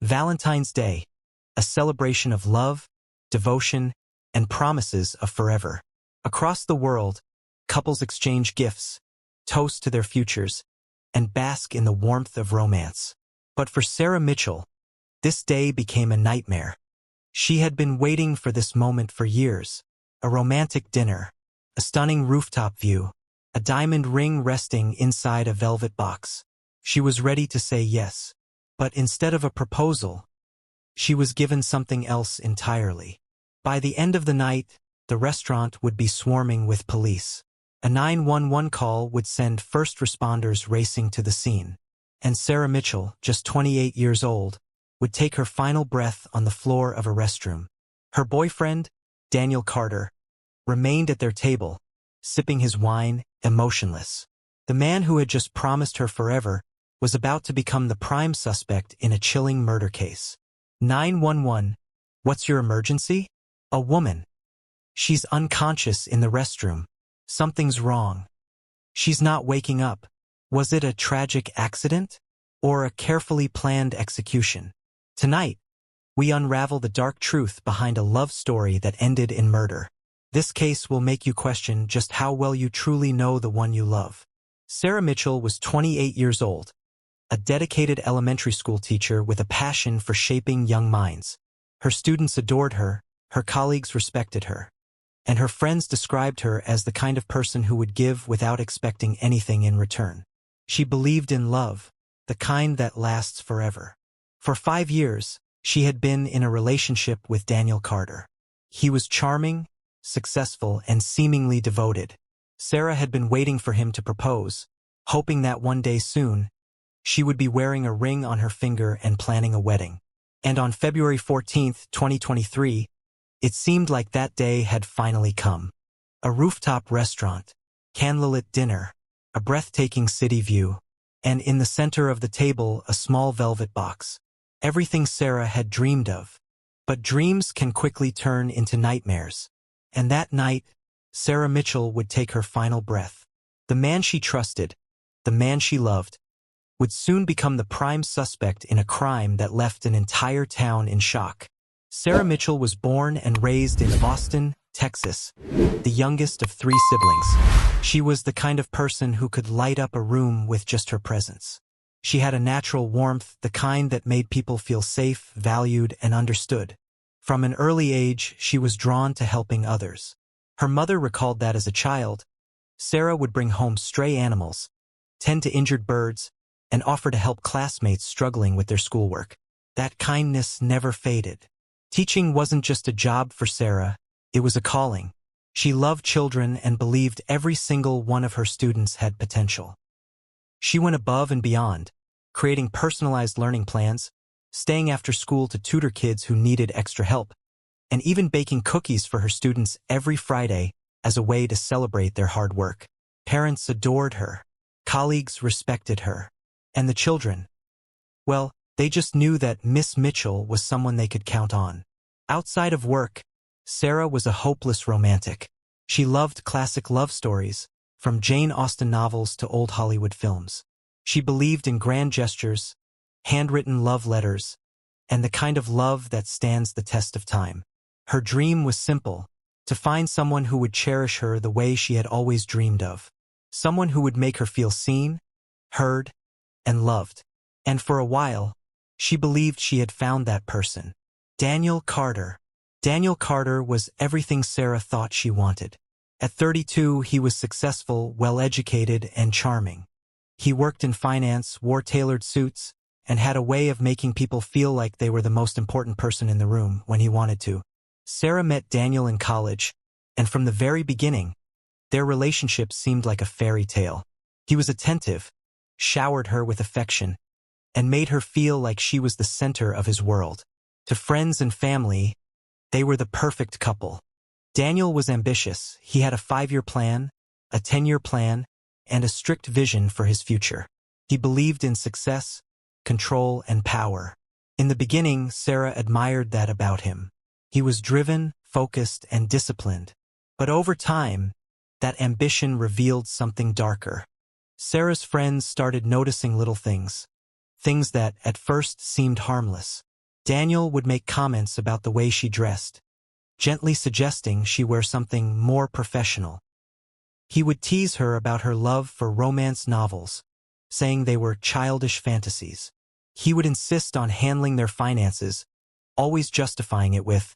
Valentine's Day, a celebration of love, devotion, and promises of forever. Across the world, couples exchange gifts, toast to their futures, and bask in the warmth of romance. But for Sarah Mitchell, this day became a nightmare. She had been waiting for this moment for years. A romantic dinner, a stunning rooftop view, a diamond ring resting inside a velvet box. She was ready to say yes. But instead of a proposal, she was given something else entirely. By the end of the night, the restaurant would be swarming with police. A 911 call would send first responders racing to the scene. And Sarah Mitchell, just 28 years old, would take her final breath on the floor of a restroom. Her boyfriend, Daniel Carter, remained at their table, sipping his wine, emotionless. The man who had just promised her forever was about to become the prime suspect in a chilling murder case. 911, what's your emergency? A woman. She's unconscious in the restroom. Something's wrong. She's not waking up. Was it a tragic accident? Or a carefully planned execution? Tonight, we unravel the dark truth behind a love story that ended in murder. This case will make you question just how well you truly know the one you love. Sarah Mitchell was 28 years old, a dedicated elementary school teacher with a passion for shaping young minds. Her students adored her, her colleagues respected her, and her friends described her as the kind of person who would give without expecting anything in return. She believed in love, the kind that lasts forever. For 5 years, she had been in a relationship with Daniel Carter. He was charming, successful, and seemingly devoted. Sarah had been waiting for him to propose, hoping that one day soon, she would be wearing a ring on her finger and planning a wedding. And on February 14, 2023, it seemed like that day had finally come. A rooftop restaurant, candlelit dinner, a breathtaking city view, and in the center of the table a small velvet box. Everything Sarah had dreamed of. But dreams can quickly turn into nightmares. And that night, Sarah Mitchell would take her final breath. The man she trusted, the man she loved, would soon become the prime suspect in a crime that left an entire town in shock. Sarah Mitchell was born and raised in Austin, Texas, the youngest of 3 siblings. She was the kind of person who could light up a room with just her presence. She had a natural warmth, the kind that made people feel safe, valued, and understood. From an early age, she was drawn to helping others. Her mother recalled that as a child, Sarah would bring home stray animals, tend to injured birds, and offer to help classmates struggling with their schoolwork. That kindness never faded. Teaching wasn't just a job for Sarah, it was a calling. She loved children and believed every single one of her students had potential. She went above and beyond, creating personalized learning plans, staying after school to tutor kids who needed extra help, and even baking cookies for her students every Friday as a way to celebrate their hard work. Parents adored her, colleagues respected her, and the children, well, they just knew that Miss Mitchell was someone they could count on. Outside of work, Sarah was a hopeless romantic. She loved classic love stories, from Jane Austen novels to old Hollywood films. She believed in grand gestures, handwritten love letters, and the kind of love that stands the test of time. Her dream was simple, to find someone who would cherish her the way she had always dreamed of. Someone who would make her feel seen, heard, and loved. And for a while, she believed she had found that person. Daniel Carter. Daniel Carter was everything Sarah thought she wanted. At 32, he was successful, well-educated, and charming. He worked in finance, wore tailored suits, and had a way of making people feel like they were the most important person in the room when he wanted to. Sarah met Daniel in college, and from the very beginning, their relationship seemed like a fairy tale. He was attentive, showered her with affection, and made her feel like she was the center of his world. To friends and family, they were the perfect couple. Daniel was ambitious. He had a 5-year plan, a 10-year plan, and a strict vision for his future. He believed in success, control, and power. In the beginning, Sarah admired that about him. He was driven, focused, and disciplined. But over time, that ambition revealed something darker. Sarah's friends started noticing little things. Things that, at first, seemed harmless. Daniel would make comments about the way she dressed, gently suggesting she wear something more professional. He would tease her about her love for romance novels, saying they were childish fantasies. He would insist on handling their finances, always justifying it with,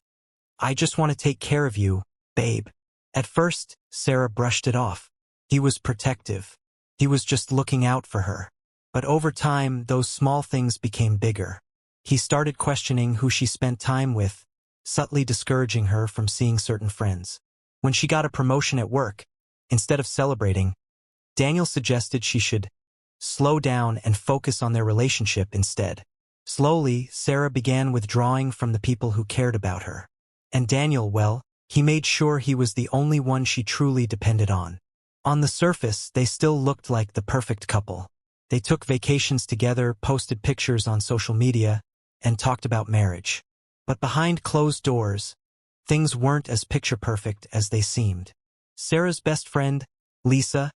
"I just want to take care of you, babe." At first, Sarah brushed it off. He was protective. He was just looking out for her. But over time, those small things became bigger. He started questioning who she spent time with, subtly discouraging her from seeing certain friends. When she got a promotion at work, instead of celebrating, Daniel suggested she should slow down and focus on their relationship instead. Slowly, Sarah began withdrawing from the people who cared about her. And Daniel, well, he made sure he was the only one she truly depended on. On the surface, they still looked like the perfect couple. They took vacations together, posted pictures on social media, and talked about marriage. But behind closed doors, things weren't as picture-perfect as they seemed. Sarah's best friend, Lisa,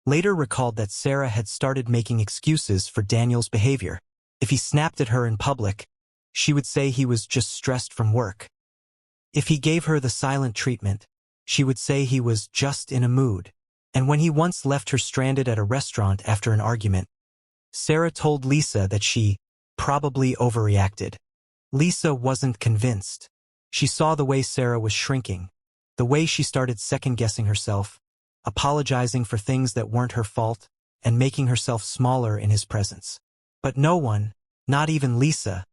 later recalled that Sarah had started making excuses for Daniel's behavior. If he snapped at her in public, she would say he was just stressed from work. If he gave her the silent treatment, she would say he was just in a mood. And when he once left her stranded at a restaurant after an argument, Sarah told Lisa that she probably overreacted. Lisa wasn't convinced. She saw the way Sarah was shrinking, the way she started second-guessing herself, apologizing for things that weren't her fault, and making herself smaller in his presence. But no one, not even Lisa,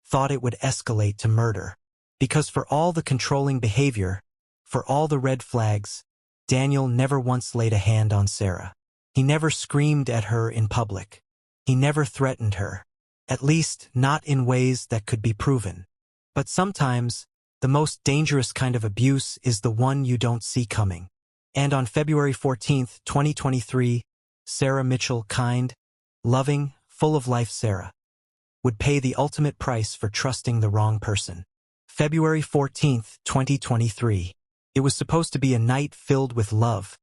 thought it would escalate to murder. Because for all the controlling behavior, for all the red flags, Daniel never once laid a hand on Sarah. He never screamed at her in public. He never threatened her, at least not in ways that could be proven. But sometimes, the most dangerous kind of abuse is the one you don't see coming. And on February 14, 2023, Sarah Mitchell, kind, loving, full of life Sarah, would pay the ultimate price for trusting the wrong person. February 14, 2023. It was supposed to be a night filled with love,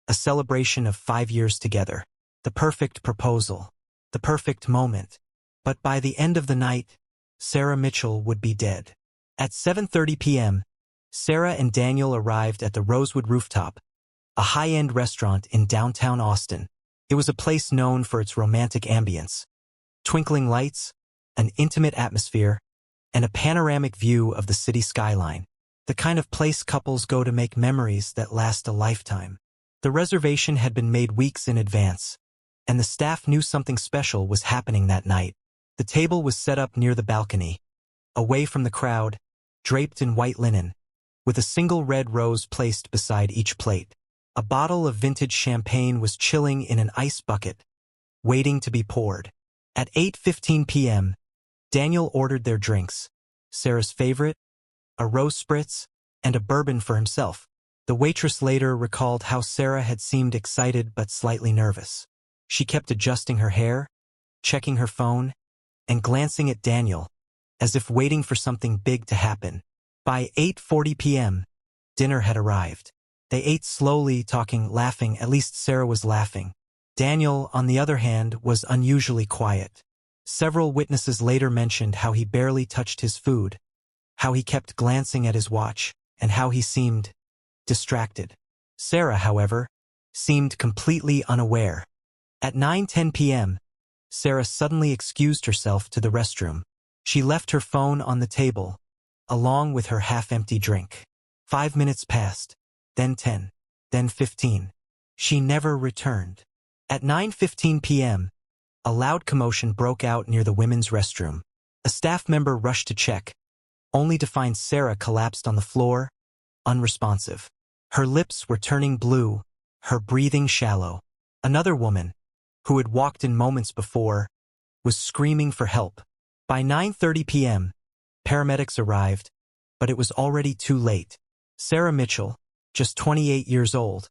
a celebration of 5 years together, the perfect proposal, the perfect moment. But by the end of the night, Sarah Mitchell would be dead. At 7:30 p.m., Sarah and Daniel arrived at the Rosewood Rooftop, a high-end restaurant in downtown Austin. It was a place known for its romantic ambience, twinkling lights, an intimate atmosphere, and a panoramic view of the city skyline, the kind of place couples go to make memories that last a lifetime. The reservation had been made weeks in advance, and the staff knew something special was happening that night. The table was set up near the balcony, away from the crowd, draped in white linen, with a single red rose placed beside each plate. A bottle of vintage champagne was chilling in an ice bucket, waiting to be poured. At 8:15 p.m., Daniel ordered their drinks, Sarah's favorite, a rose spritz, and a bourbon for himself. The waitress later recalled how Sarah had seemed excited but slightly nervous. She kept adjusting her hair, checking her phone, and glancing at Daniel, as if waiting for something big to happen. By 8:40 p.m., dinner had arrived. They ate slowly, talking, laughing. At least Sarah was laughing. Daniel, on the other hand, was unusually quiet. Several witnesses later mentioned how he barely touched his food, how he kept glancing at his watch, and how he seemed distracted. Sarah, however, seemed completely unaware. At 9:10 p.m., Sarah suddenly excused herself to the restroom. She left her phone on the table, along with her half-empty drink. 5 minutes passed, then 10, then 15. She never returned. At 9:15 p.m., a loud commotion broke out near the women's restroom. A staff member rushed to check, only to find Sarah collapsed on the floor, unresponsive. Her lips were turning blue, her breathing shallow. Another woman, who had walked in moments before, was screaming for help. By 9:30 p.m., paramedics arrived, but it was already too late. Sarah Mitchell, just 28 years old,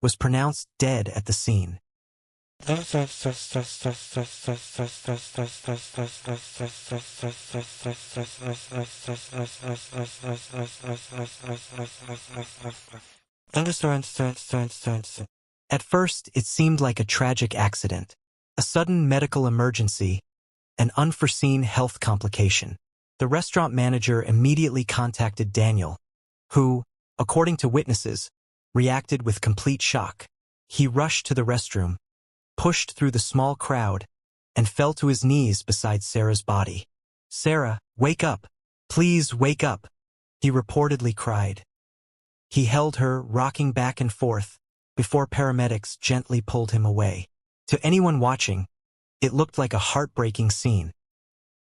was pronounced dead at the scene. At first, it seemed like a tragic accident, a sudden medical emergency, an unforeseen health complication. The restaurant manager immediately contacted Daniel, who, according to witnesses, reacted with complete shock. He rushed to the restroom, pushed through the small crowd, and fell to his knees beside Sarah's body. "Sarah, wake up! Please wake up!" he reportedly cried. He held her, rocking back and forth, before paramedics gently pulled him away. To anyone watching, it looked like a heartbreaking scene.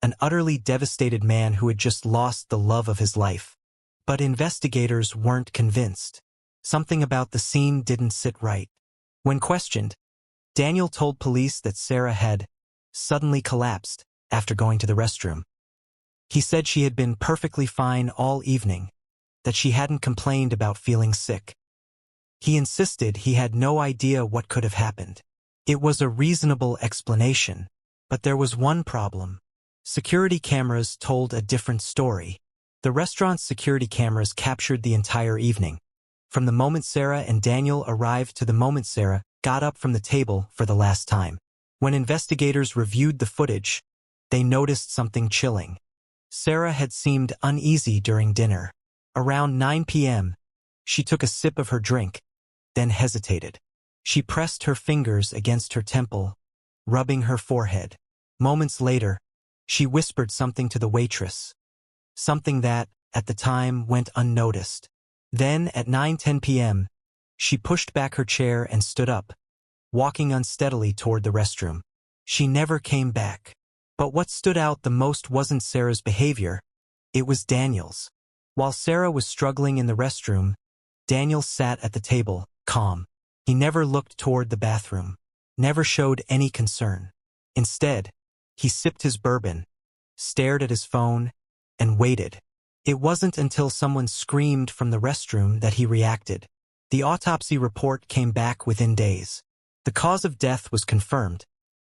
An utterly devastated man who had just lost the love of his life. But investigators weren't convinced. Something about the scene didn't sit right. When questioned, Daniel told police that Sarah had suddenly collapsed after going to the restroom. He said she had been perfectly fine all evening, that she hadn't complained about feeling sick. He insisted he had no idea what could have happened. It was a reasonable explanation, but there was one problem. Security cameras told a different story. The restaurant's security cameras captured the entire evening, from the moment Sarah and Daniel arrived to the moment Sarah got up from the table for the last time. When investigators reviewed the footage, they noticed something chilling. Sarah had seemed uneasy during dinner. Around 9 p.m., she took a sip of her drink, then hesitated. She pressed her fingers against her temple, rubbing her forehead. Moments later, she whispered something to the waitress, something that, at the time, went unnoticed. Then, at 9:10 p.m., she pushed back her chair and stood up, walking unsteadily toward the restroom. She never came back. But what stood out the most wasn't Sarah's behavior, it was Daniel's. While Sarah was struggling in the restroom, Daniel sat at the table, calm. He never looked toward the bathroom, never showed any concern. Instead, he sipped his bourbon, stared at his phone, and waited. It wasn't until someone screamed from the restroom that he reacted. The autopsy report came back within days. The cause of death was confirmed.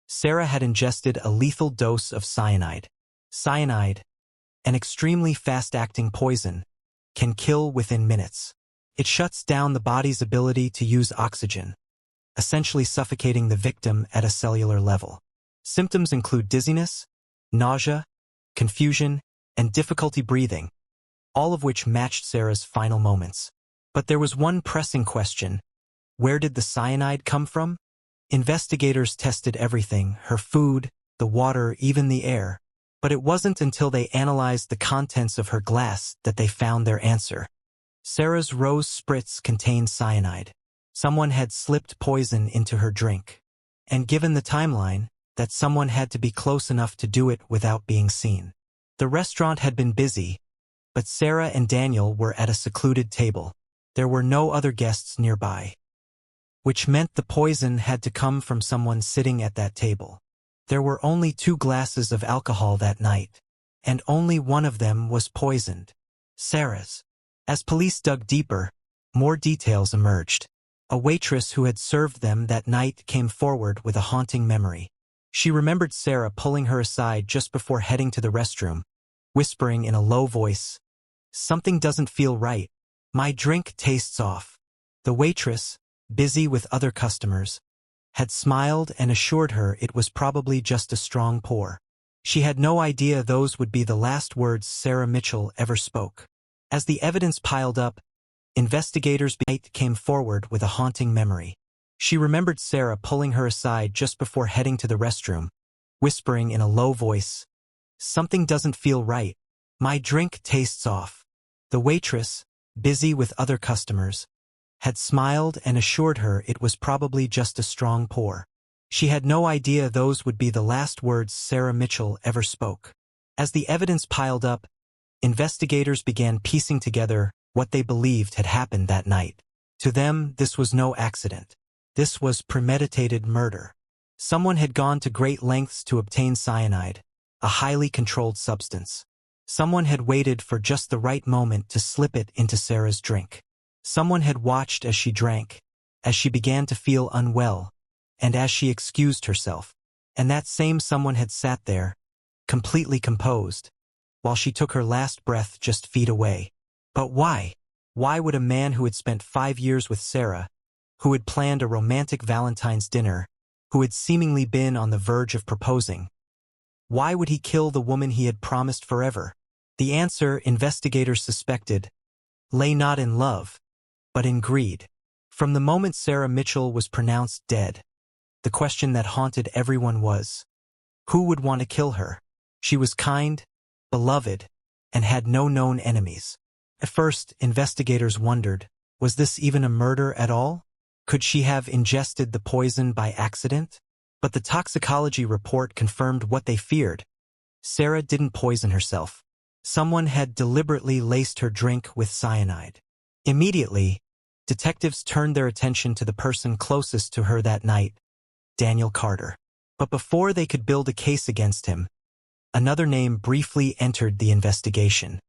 Sarah had ingested a lethal dose of cyanide. Cyanide, an extremely fast-acting poison, can kill within minutes. It shuts down the body's ability to use oxygen, essentially suffocating the victim at a cellular level. Symptoms include dizziness, nausea, confusion, and difficulty breathing, all of which matched Sarah's final moments. But there was one pressing question. Where did the cyanide come from? Investigators tested everything, her food, the water, even the air. But it wasn't until they analyzed the contents of her glass that they found their answer. Sarah's rose spritz contained cyanide. Someone had slipped poison into her drink. And given the timeline, that someone had to be close enough to do it without being seen. The restaurant had been busy, but Sarah and Daniel were at a secluded table. There were no other guests nearby, which meant the poison had to come from someone sitting at that table. There were only 2 glasses of alcohol that night, and only one of them was poisoned, Sarah's. As police dug deeper, more details emerged. A waitress who had served them that night came forward with a haunting memory. She remembered Sarah pulling her aside just before heading to the restroom, whispering in a low voice, "Something doesn't feel right. My drink tastes off." The waitress, busy with other customers, had smiled and assured her it was probably just a strong pour. She had no idea those would be the last words Sarah Mitchell ever spoke. As the evidence piled up, investigators came forward with a haunting memory. She remembered Sarah pulling her aside just before heading to the restroom, whispering in a low voice, "Something doesn't feel right. My drink tastes off." The waitress, busy with other customers, had smiled and assured her it was probably just a strong pour. She had no idea those would be the last words Sarah Mitchell ever spoke. As the evidence piled up, investigators began piecing together what they believed had happened that night. To them, this was no accident. This was premeditated murder. Someone had gone to great lengths to obtain cyanide, a highly controlled substance. Someone had waited for just the right moment to slip it into Sarah's drink. Someone had watched as she drank, as she began to feel unwell, and as she excused herself. And that same someone had sat there, completely composed, while she took her last breath just feet away. But why? Why would a man who had spent 5 years with Sarah, who had planned a romantic Valentine's dinner, who had seemingly been on the verge of proposing, why would he kill the woman he had promised forever? The answer, investigators suspected, lay not in love, but in greed. From the moment Sarah Mitchell was pronounced dead, the question that haunted everyone was, who would want to kill her? She was kind, beloved, and had no known enemies. At first, investigators wondered, was this even a murder at all? Could she have ingested the poison by accident? But the toxicology report confirmed what they feared. Sarah didn't poison herself. Someone had deliberately laced her drink with cyanide. Immediately, detectives turned their attention to the person closest to her that night, Daniel Carter. But before they could build a case against him, another name briefly entered the investigation: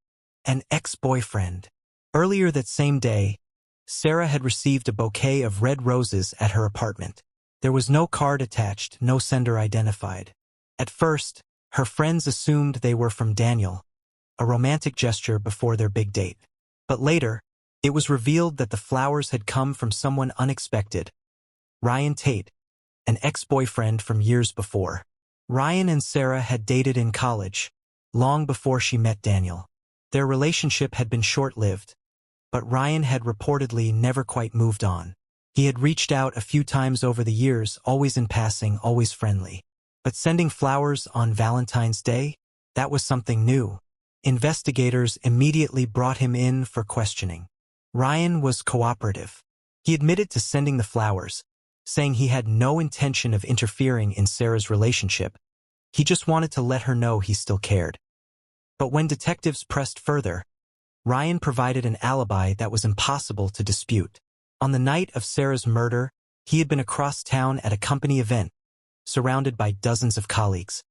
an ex-boyfriend. Earlier that same day, Sarah had received a bouquet of red roses at her apartment. There was no card attached, no sender identified. At first, her friends assumed they were from Daniel, a romantic gesture before their big date. But later, it was revealed that the flowers had come from someone unexpected: Ryan Tate, an ex-boyfriend from years before. Ryan and Sarah had dated in college, long before she met Daniel. Their relationship had been short-lived, but Ryan had reportedly never quite moved on. He had reached out a few times over the years, always in passing, always friendly. But sending flowers on Valentine's Day? That was something new. Investigators immediately brought him in for questioning. Ryan was cooperative. He admitted to sending the flowers, saying he had no intention of interfering in Sarah's relationship. He just wanted to let her know he still cared. But when detectives pressed further, Ryan provided an alibi that was impossible to dispute. On the night of Sarah's murder, he had been across town at a company event, surrounded by dozens of colleagues,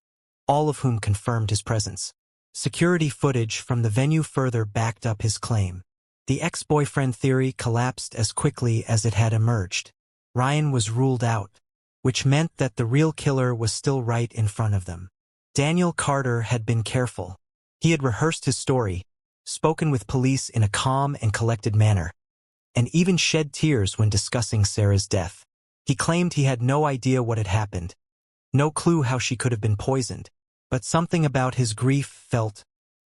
all of whom confirmed his presence. Security footage from the venue further backed up his claim. The ex-boyfriend theory collapsed as quickly as it had emerged. Ryan was ruled out, which meant that the real killer was still right in front of them. Daniel Carter had been careful. He had rehearsed his story, spoken with police in a calm and collected manner, and even shed tears when discussing Sarah's death. He claimed he had no idea what had happened, no clue how she could have been poisoned, but something about his grief felt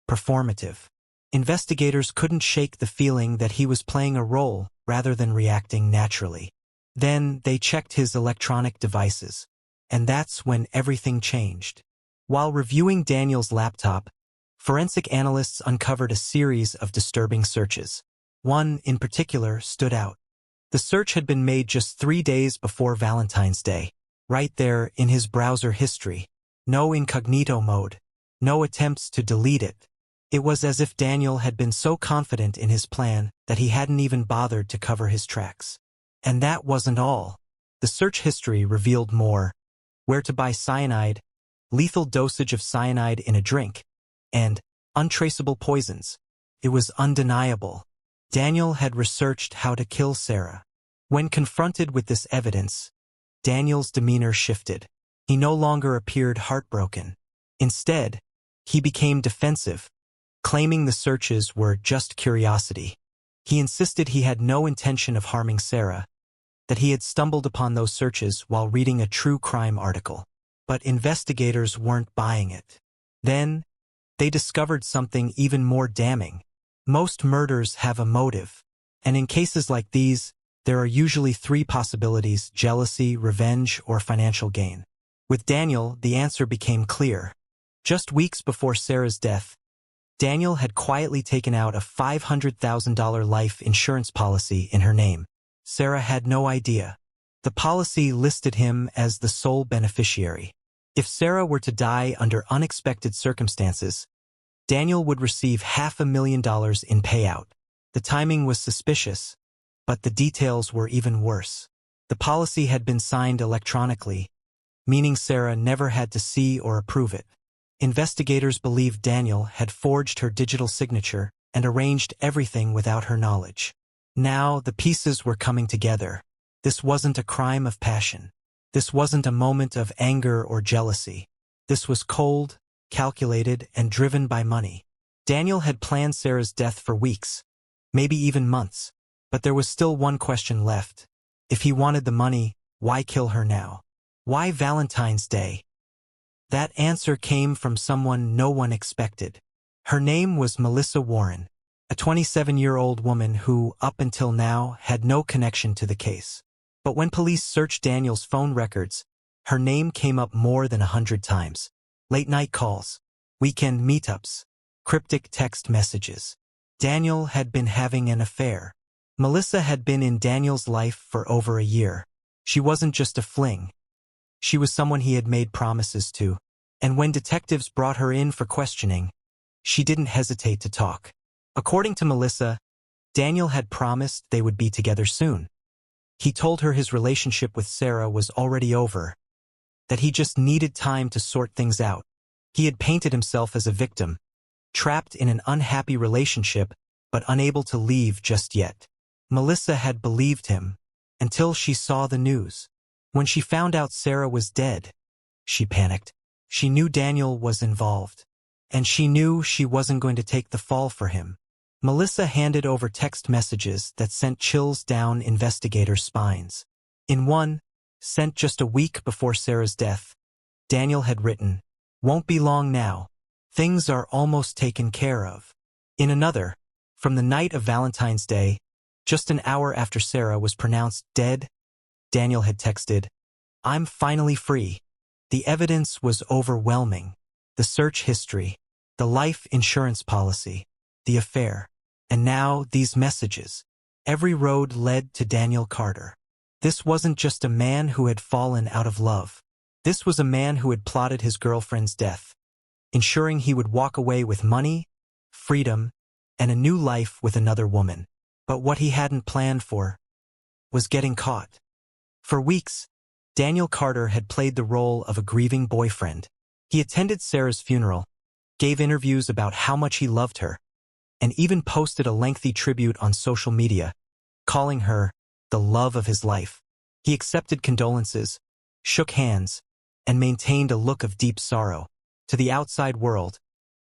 performative. Investigators couldn't shake the feeling that he was playing a role rather than reacting naturally. Then they checked his electronic devices, and that's when everything changed. While reviewing Daniel's laptop, forensic analysts uncovered a series of disturbing searches. One, in particular, stood out. The search had been made just 3 days before Valentine's Day. Right there in his browser history. No incognito mode. No attempts to delete it. It was as if Daniel had been so confident in his plan that he hadn't even bothered to cover his tracks. And that wasn't all. The search history revealed more: where to buy cyanide, lethal dosage of cyanide in a drink, and untraceable poisons. It was undeniable. Daniel had researched how to kill Sarah. When confronted with this evidence, Daniel's demeanor shifted. He no longer appeared heartbroken. Instead, he became defensive, claiming the searches were just curiosity. He insisted he had no intention of harming Sarah, that he had stumbled upon those searches while reading a true crime article. But investigators weren't buying it. Then, they discovered something even more damning. Most murders have a motive, and in cases like these, there are usually 3 possibilities: jealousy, revenge, or financial gain. With Daniel, the answer became clear. Just weeks before Sarah's death, Daniel had quietly taken out a $500,000 life insurance policy in her name. Sarah had no idea. The policy listed him as the sole beneficiary. If Sarah were to die under unexpected circumstances, Daniel would receive $500,000 in payout. The timing was suspicious, but the details were even worse. The policy had been signed electronically, meaning Sarah never had to see or approve it. Investigators believed Daniel had forged her digital signature and arranged everything without her knowledge. Now the pieces were coming together. This wasn't a crime of passion. This wasn't a moment of anger or jealousy. This was cold, calculated, and driven by money. Daniel had planned Sarah's death for weeks, maybe even months. But there was still one question left. If he wanted the money, why kill her now? Why Valentine's Day? That answer came from someone no one expected. Her name was Melissa Warren, a 27-year-old woman who, up until now, had no connection to the case. But when police searched Daniel's phone records, her name came up more than 100 times. Late-night calls, weekend meetups, cryptic text messages. Daniel had been having an affair. Melissa had been in Daniel's life for over a year. She wasn't just a fling. She was someone he had made promises to. And when detectives brought her in for questioning, she didn't hesitate to talk. According to Melissa, Daniel had promised they would be together soon. He told her his relationship with Sarah was already over, that he just needed time to sort things out. He had painted himself as a victim, trapped in an unhappy relationship but unable to leave just yet. Melissa had believed him until she saw the news. When she found out Sarah was dead, she panicked. She knew Daniel was involved, and she knew she wasn't going to take the fall for him. Melissa handed over text messages that sent chills down investigators' spines. In one, sent just a week before Sarah's death, Daniel had written, "Won't be long now. Things are almost taken care of." In another, from the night of Valentine's Day, just an hour after Sarah was pronounced dead, Daniel had texted, "I'm finally free." The evidence was overwhelming. The search history, the life insurance policy, the affair, and now these messages. Every road led to Daniel Carter. This wasn't just a man who had fallen out of love. This was a man who had plotted his girlfriend's death, ensuring he would walk away with money, freedom, and a new life with another woman. But what he hadn't planned for was getting caught. For weeks, Daniel Carter had played the role of a grieving boyfriend. He attended Sarah's funeral, gave interviews about how much he loved her, and even posted a lengthy tribute on social media, calling her the love of his life. He accepted condolences, shook hands, and maintained a look of deep sorrow. To the outside world,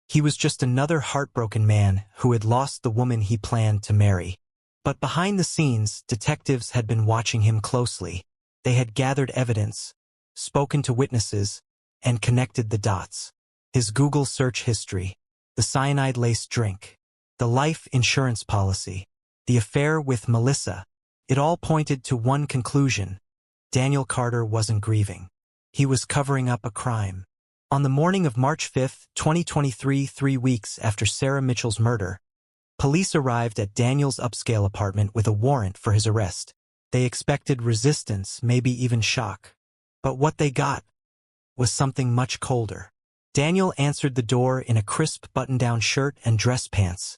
he was just another heartbroken man who had lost the woman he planned to marry. But behind the scenes, detectives had been watching him closely. They had gathered evidence, spoken to witnesses, and connected the dots. His Google search history, the cyanide-laced drink, the life insurance policy, the affair with Melissa. It all pointed to one conclusion: Daniel Carter wasn't grieving. He was covering up a crime. On the morning of March 5, 2023, 3 weeks after Sarah Mitchell's murder, police arrived at Daniel's upscale apartment with a warrant for his arrest. They expected resistance, maybe even shock. But what they got was something much colder. Daniel answered the door in a crisp button-down shirt and dress pants,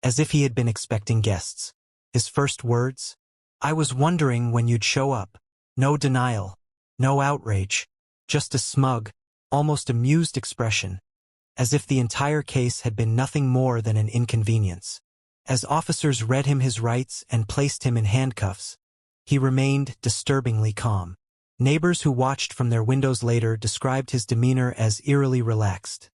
as if he had been expecting guests. His first words? "I was wondering when you'd show up." No denial, no outrage, just a smug, almost amused expression, as if the entire case had been nothing more than an inconvenience. As officers read him his rights and placed him in handcuffs, he remained disturbingly calm. Neighbors who watched from their windows later described his demeanor as eerily relaxed,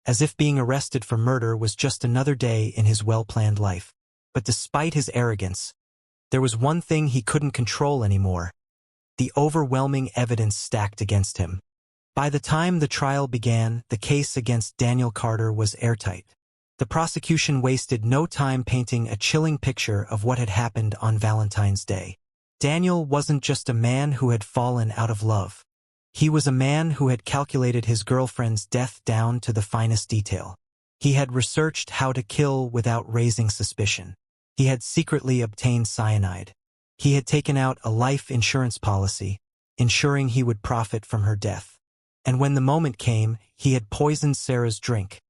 as if being arrested for murder was just another day in his well-planned life. But despite his arrogance, there was one thing he couldn't control anymore: the overwhelming evidence stacked against him. By the time the trial began, the case against Daniel Carter was airtight. The prosecution wasted no time painting a chilling picture of what had happened on Valentine's Day. Daniel wasn't just a man who had fallen out of love. He was a man who had calculated his girlfriend's death down to the finest detail. He had researched how to kill without raising suspicion. He had secretly obtained cyanide. He had taken out a life insurance policy, ensuring he would profit from her death. And when the moment came, he had poisoned Sarah's drink,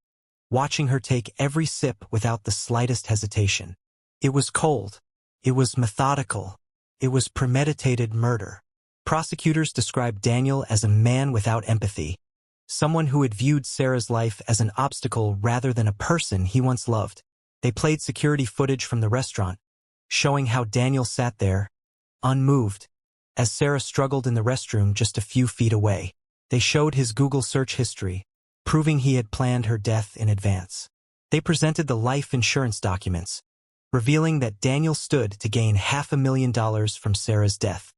watching her take every sip without the slightest hesitation. It was cold. It was methodical. It was premeditated murder. Prosecutors described Daniel as a man without empathy, someone who had viewed Sarah's life as an obstacle rather than a person he once loved. They played security footage from the restaurant, showing how Daniel sat there, unmoved, as Sarah struggled in the restroom just a few feet away. They showed his Google search history, proving he had planned her death in advance. They presented the life insurance documents, revealing that Daniel stood to gain $500,000 from Sarah's death.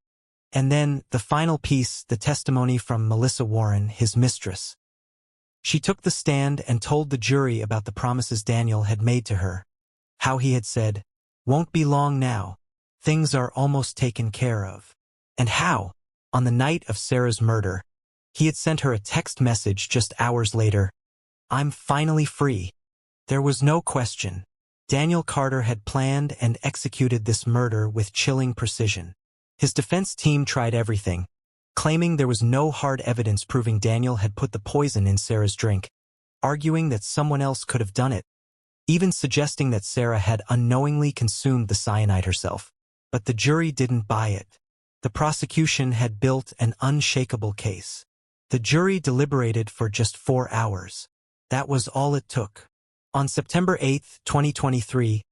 And then, the final piece, the testimony from Melissa Warren, his mistress. She took the stand and told the jury about the promises Daniel had made to her. How he had said, "Won't be long now. Things are almost taken care of." And how, on the night of Sarah's murder, he had sent her a text message just hours later, "I'm finally free." There was no question. Daniel Carter had planned and executed this murder with chilling precision. His defense team tried everything, claiming there was no hard evidence proving Daniel had put the poison in Sarah's drink, arguing that someone else could have done it, even suggesting that Sarah had unknowingly consumed the cyanide herself. But the jury didn't buy it. The prosecution had built an unshakable case. The jury deliberated for just 4 hours. That was all it took. On September 8, 2023,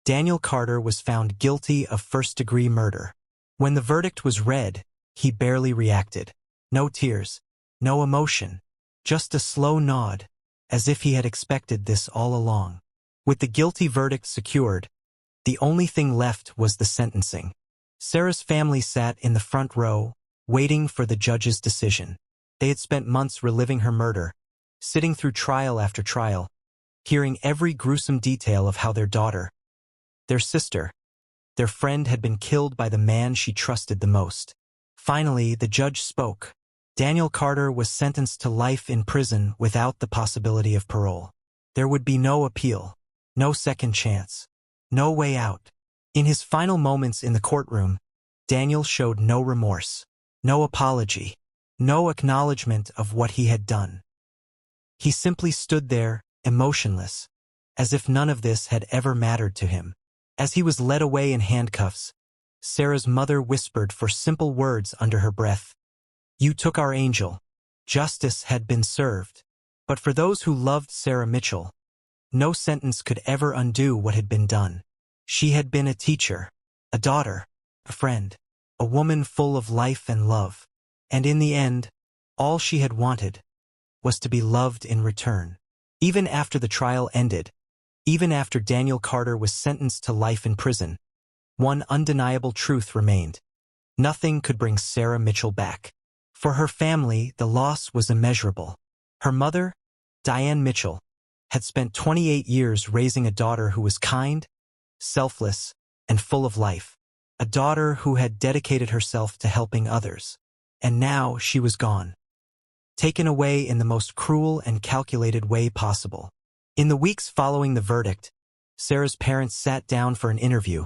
Daniel Carter was found guilty of first-degree murder. When the verdict was read, he barely reacted. No tears, no emotion, just a slow nod, as if he had expected this all along. With the guilty verdict secured, the only thing left was the sentencing. Sarah's family sat in the front row, waiting for the judge's decision. They had spent months reliving her murder, sitting through trial after trial, hearing every gruesome detail of how their daughter, their sister, their friend had been killed by the man she trusted the most. Finally, the judge spoke. Daniel Carter was sentenced to life in prison without the possibility of parole. There would be no appeal, no second chance, no way out. In his final moments in the courtroom, Daniel showed no remorse, no apology, no acknowledgement of what he had done. He simply stood there, emotionless, as if none of this had ever mattered to him. As he was led away in handcuffs, Sarah's mother whispered for simple words under her breath, "You took our angel. Justice had been served." But for those who loved Sarah Mitchell, no sentence could ever undo what had been done. She had been a teacher, a daughter, a friend, a woman full of life and love. And in the end, all she had wanted was to be loved in return. Even after the trial ended, even after Daniel Carter was sentenced to life in prison, one undeniable truth remained. Nothing could bring Sarah Mitchell back. For her family, the loss was immeasurable. Her mother, Diane Mitchell, had spent 28 years raising a daughter who was kind, selfless, and full of life. A daughter who had dedicated herself to helping others. And now she was gone. Taken away in the most cruel and calculated way possible. In the weeks following the verdict, Sarah's parents sat down for an interview,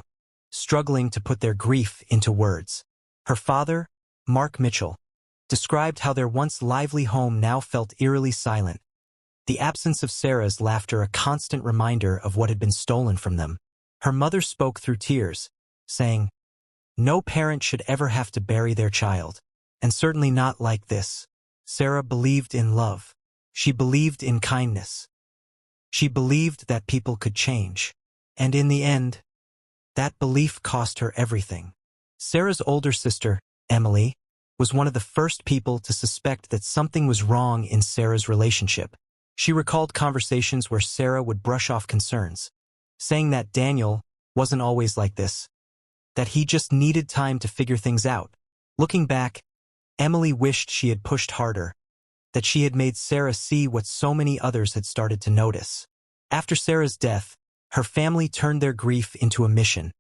struggling to put their grief into words. Her father, Mark Mitchell, described how their once lively home now felt eerily silent, the absence of Sarah's laughter a constant reminder of what had been stolen from them. Her mother spoke through tears, saying, "No parent should ever have to bury their child, and certainly not like this." Sarah believed in love. She believed in kindness. She believed that people could change. And in the end, that belief cost her everything. Sarah's older sister, Emily, was one of the first people to suspect that something was wrong in Sarah's relationship. She recalled conversations where Sarah would brush off concerns, saying that Daniel wasn't always like this, that he just needed time to figure things out. Looking back, Emily wished she had pushed harder, that she had made Sarah see what so many others had started to notice. After Sarah's death, her family turned their grief into a mission,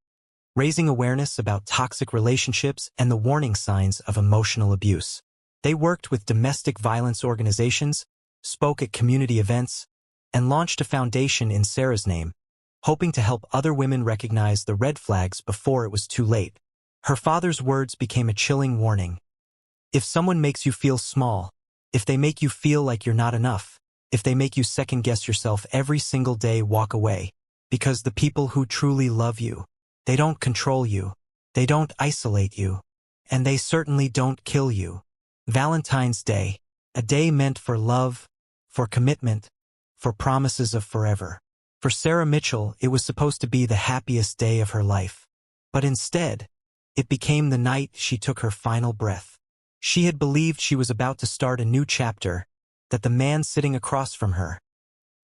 raising awareness about toxic relationships and the warning signs of emotional abuse. They worked with domestic violence organizations, spoke at community events, and launched a foundation in Sarah's name, hoping to help other women recognize the red flags before it was too late. Her father's words became a chilling warning. If someone makes you feel small, if they make you feel like you're not enough, if they make you second-guess yourself every single day, walk away. Because the people who truly love you, they don't control you, they don't isolate you, and they certainly don't kill you. Valentine's Day, a day meant for love, for commitment, for promises of forever. For Sarah Mitchell, it was supposed to be the happiest day of her life. But instead, it became the night she took her final breath. She had believed she was about to start a new chapter, that the man sitting across from her,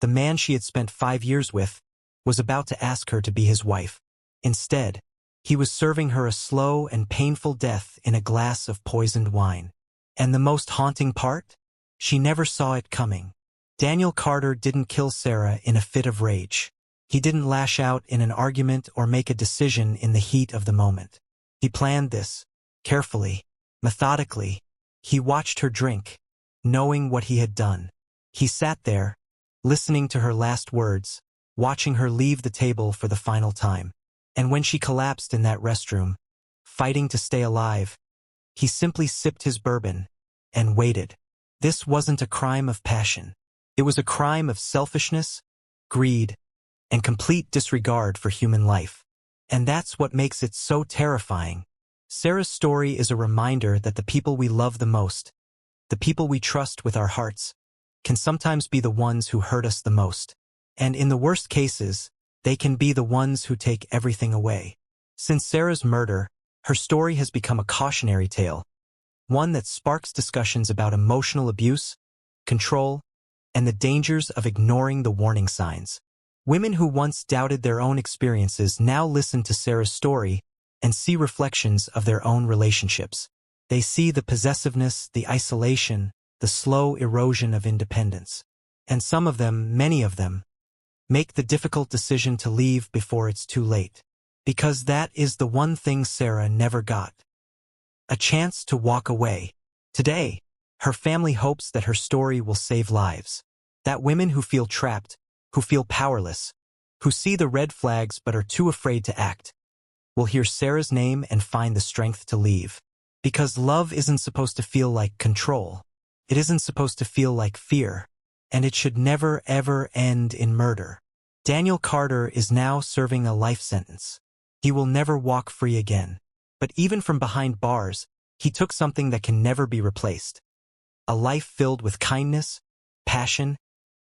the man she had spent 5 years with, was about to ask her to be his wife. Instead, he was serving her a slow and painful death in a glass of poisoned wine. And the most haunting part? She never saw it coming. Daniel Carter didn't kill Sarah in a fit of rage. He didn't lash out in an argument or make a decision in the heat of the moment. He planned this, carefully, methodically. He watched her drink, knowing what he had done. He sat there, listening to her last words, watching her leave the table for the final time. And when she collapsed in that restroom, fighting to stay alive, he simply sipped his bourbon and waited. This wasn't a crime of passion. It was a crime of selfishness, greed, and complete disregard for human life. And that's what makes it so terrifying. Sarah's story is a reminder that the people we love the most, the people we trust with our hearts, can sometimes be the ones who hurt us the most. And in the worst cases, they can be the ones who take everything away. Since Sarah's murder, her story has become a cautionary tale, one that sparks discussions about emotional abuse, control, and the dangers of ignoring the warning signs. Women who once doubted their own experiences now listen to Sarah's story and see reflections of their own relationships. They see the possessiveness, the isolation, the slow erosion of independence. And some of them, many of them, make the difficult decision to leave before it's too late. Because that is the one thing Sarah never got. A chance to walk away. Today, her family hopes that her story will save lives. That women who feel trapped, who feel powerless, who see the red flags but are too afraid to act, will hear Sarah's name and find the strength to leave. Because love isn't supposed to feel like control. It isn't supposed to feel like fear. And it should never ever end in murder. Daniel Carter is now serving a life sentence. He will never walk free again. But even from behind bars, he took something that can never be replaced. A life filled with kindness, passion,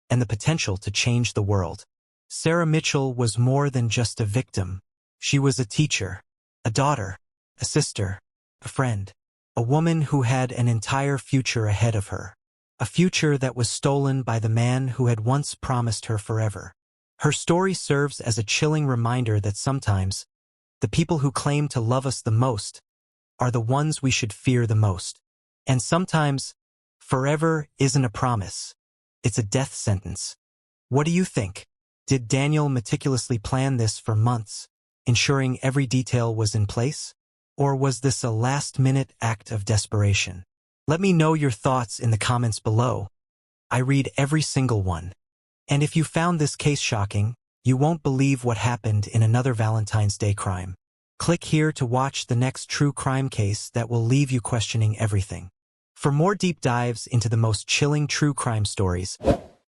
and the potential to change the world. Sarah Mitchell was more than just a victim. She was a teacher, a daughter, a sister, a friend, a woman who had an entire future ahead of her. A future that was stolen by the man who had once promised her forever. Her story serves as a chilling reminder that sometimes, the people who claim to love us the most are the ones we should fear the most. And sometimes, forever isn't a promise. It's a death sentence. What do you think? Did Daniel meticulously plan this for months, ensuring every detail was in place? Or was this a last-minute act of desperation? Let me know your thoughts in the comments below. I read every single one. And if you found this case shocking, you won't believe what happened in another Valentine's Day crime. Click here to watch the next true crime case that will leave you questioning everything. For more deep dives into the most chilling true crime stories,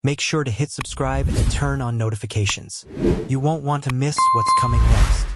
make sure to hit subscribe and turn on notifications. You won't want to miss what's coming next.